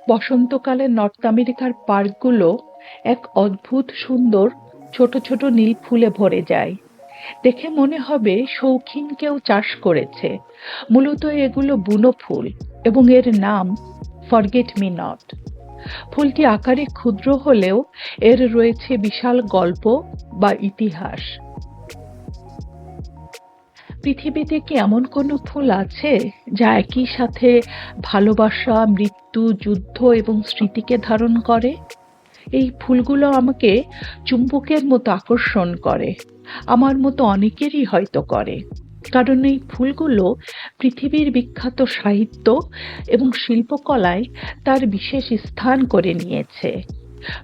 বসন্তকালে নর্থ আমেরিকার পার্কগুলো এক অদ্ভুত সুন্দর ছোট ছোট নীল ফুলে ভরে যায়। দেখে মনে হবে শৌখিন কেউ চাষ করেছে। মূলত এগুলো বুনো ফুল এবং এর নাম ফরগেট মি নট। ফুলটি আকারে ক্ষুদ্র হলেও এর রয়েছে বিশাল গল্প বা ইতিহাস। পৃথিবীতে কি এমন কোনো ফুল আছে যা একই সাথে ভালোবাসা, মৃত্যু, যুদ্ধ এবং স্মৃতিকে ধারণ করে? এই ফুলগুলো আমাকে চুম্বকের মতো আকর্ষণ করে। আমার মতো অনেকেরই হয়তো করে। কারণ এই ফুলগুলো পৃথিবীর বিখ্যাত সাহিত্য এবং শিল্পকলায় তার বিশেষ স্থান করে নিয়েছে।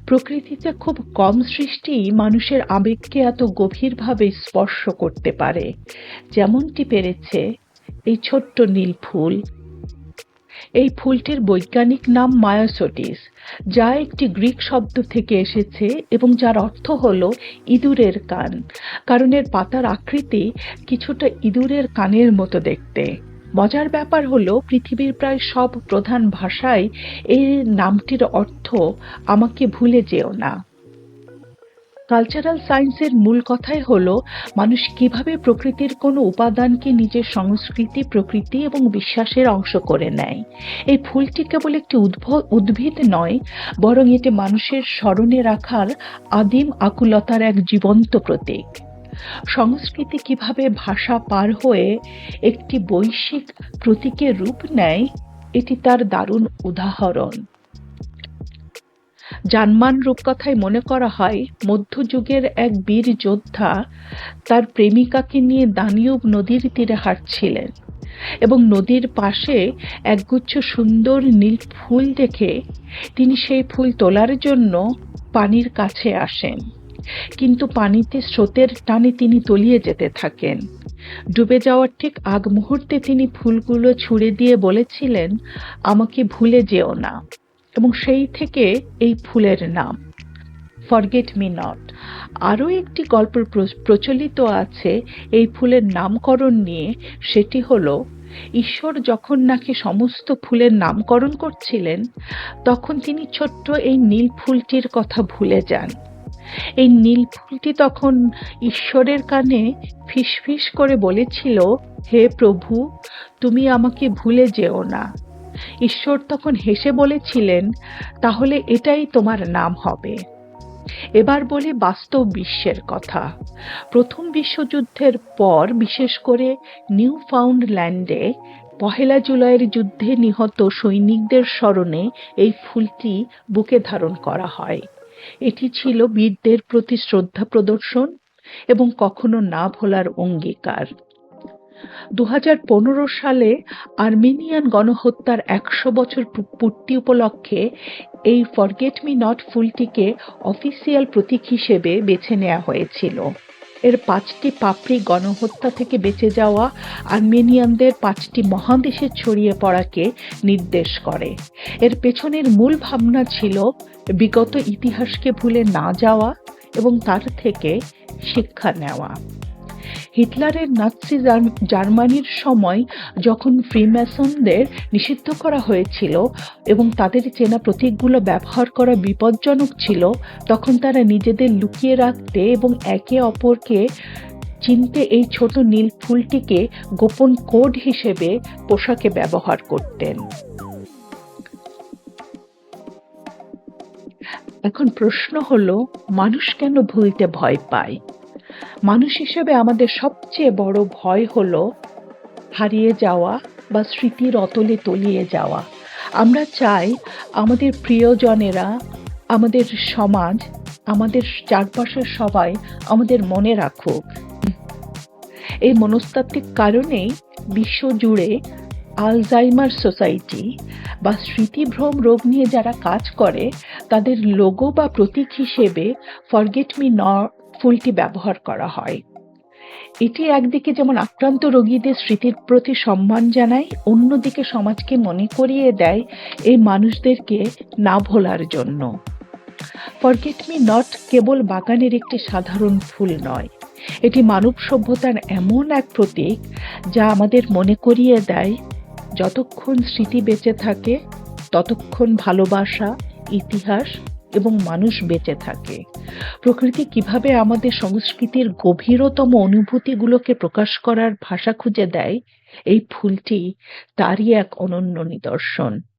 প্রকৃতিতে খুব কম সৃষ্টিই মানুষের আবেগকে এত গভীরভাবে স্পর্শ করতে পারে, যেমনটি পেরেছে এই ছোট্ট নীল ফুল। এই ফুলটির বৈজ্ঞানিক নাম মায়োসোটিস, যা একটি গ্রিক শব্দ থেকে এসেছে এবং যার অর্থ হলো ইঁদুরের কান, কারণ এর পাতার আকৃতি কিছুটা ইঁদুরের কানের মতো দেখতে। মজার ব্যাপার হলো পৃথিবীর প্রায় সব প্রধান ভাষায় এই নামটির অর্থ আমাকে ভুলে যেও না। কালচারাল সায়েন্সের মূল কথাই হলো মানুষ কিভাবে প্রকৃতির কোনো উপাদানকে নিজের সংস্কৃতি, প্রকৃতি এবং বিশ্বাসের অংশ করে নেয়। এই ফুলটি কেবল একটি উদ্ভিদ নয়, বরং এটি মানুষের স্মরণে রাখার আদিম আকুলতার এক জীবন্ত প্রতীক। সংস্কৃতি কিভাবে ভাষা পার হয়ে একটি বৈশ্বিক প্রতীকের রূপ নেয়, এটি তার দারুণ উদাহরণ। জার্মান রূপকথায় মনে করা হয় মধ্যযুগের এক বীর যোদ্ধা তার প্রেমিকাকে নিয়ে দানিউব নদীর তীরে হাঁটছিলেন এবং নদীর পাশে একগুচ্ছ সুন্দর নীল ফুল দেখে তিনি সেই ফুল তোলার জন্য পানির কাছে আসেন। কিন্তু পানিতে স্রোতের টানে তিনি তলিয়ে যেতে থাকেন। ডুবে যাওয়ার ঠিক আগ মুহূর্তে তিনি ফুলগুলো ছুঁড়ে দিয়ে বলেছিলেন, আমাকে ভুলে যেও না। এবং সেই থেকে এই ফুলের নাম ফরগেট মি নট। আরও একটি গল্প প্রচলিত আছে এই ফুলের নামকরণ নিয়ে। সেটি হলো, ঈশ্বর যখন নাকি সমস্ত ফুলের নামকরণ করছিলেন, তখন তিনি ছোট্ট এই নীল ফুলটির কথা ভুলে যান। এই নীল ফুলটি তখন ঈশ্বরের কানে ফিসফিস করে বলেছিল, হে প্রভু, তুমি আমাকে ভুলে যেও না। ঈশ্বর তখন হেসে বলেছিলেন, তাহলে এটাই তোমার নাম হবে। এবার বলি বাস্তব বিশ্বের কথা। প্রথম বিশ্বযুদ্ধের পর বিশেষ করে নিউ ফাউন্ডল্যান্ডে ১লা জুলাইয়ের যুদ্ধে নিহত সৈনিকদের স্মরণে এই ফুলটি বুকে ধারণ করা হয়। এটি ছিল বীরদের প্রতি শ্রদ্ধা প্রদর্শন এবং কখনো না ভোলার অঙ্গীকার। ২০১৫ সালে আর্মেনিয়ান গণহত্যার ১০০ বছর পূর্তি উপলক্ষে এই ফরগেট মি নট ফুলটিকে অফিসিয়াল প্রতীক হিসেবে বেছে নেওয়া হয়েছিল। এর ৫টি পাপড়ি গণহত্যা থেকে বেঁচে যাওয়া আর্মেনিয়ানদের ৫টি মহাদেশে ছড়িয়ে পড়াকে নির্দেশ করে। এর পেছনের মূল ভাবনা ছিল বিগত ইতিহাসকে ভুলে না যাওয়া এবং তার থেকে শিক্ষা নেওয়া। হিটলারের নাৎসি জার্মানির সময় যখন ফ্রিম্যাসনদের নিষিদ্ধ করা হয়েছিল এবং তাদের চেনা প্রতীকগুলো ব্যবহার করা বিপজ্জনক ছিল, তখন তারা নিজেদের লুকিয়ে রাখতে এবং একে অপরকে চিনতে এই ছোট নীল ফুলটিকে গোপন কোড হিসেবে পোশাকে ব্যবহার করতেন। এখন প্রশ্ন হলো, মানুষ কেন ভুলতে ভয় পায়? মানুষ হিসেবে আমাদের সবচেয়ে বড় ভয় হলো হারিয়ে যাওয়া বা স্মৃতির অতলে তলিয়ে যাওয়া। আমরা চাই আমাদের প্রিয়জনেরা, আমাদের সমাজ, আমাদের চারপাশের সবাই আমাদের মনে রাখুক। এই মনস্তাত্ত্বিক কারণেই বিশ্বজুড়ে আলজাইমার সোসাইটি বা স্মৃতিভ্রম রোগ নিয়ে যারা কাজ করে, তাদের লোগো বা প্রতীক হিসেবে ফরগেট মি নট ফুলটি ব্যবহার করা হয়। এটি একদিকে যেমন আক্রান্ত রোগীদের স্মৃতির প্রতি সম্মান জানায়, অন্যদিকে সমাজকে মনে করিয়ে দেয় এই মানুষদেরকে না ভোলার জন্য। ফরগেট মি নট কেবল বাগানের একটি সাধারণ ফুল নয়, এটি মানব সভ্যতার এমন এক প্রতীক যা আমাদের মনে করিয়ে দেয়, যতক্ষণ স্মৃতি বেঁচে থাকে ততক্ষণ ভালোবাসা, ইতিহাস এবং মানুষ বেঁচে থাকে। প্রকৃতি কিভাবে আমাদের সংস্কৃতির গভীরতম অনুভূতিগুলোকে প্রকাশ করার ভাষা খুঁজে দেয়, এই ফুলটি তারই এক অনন্য নিদর্শন।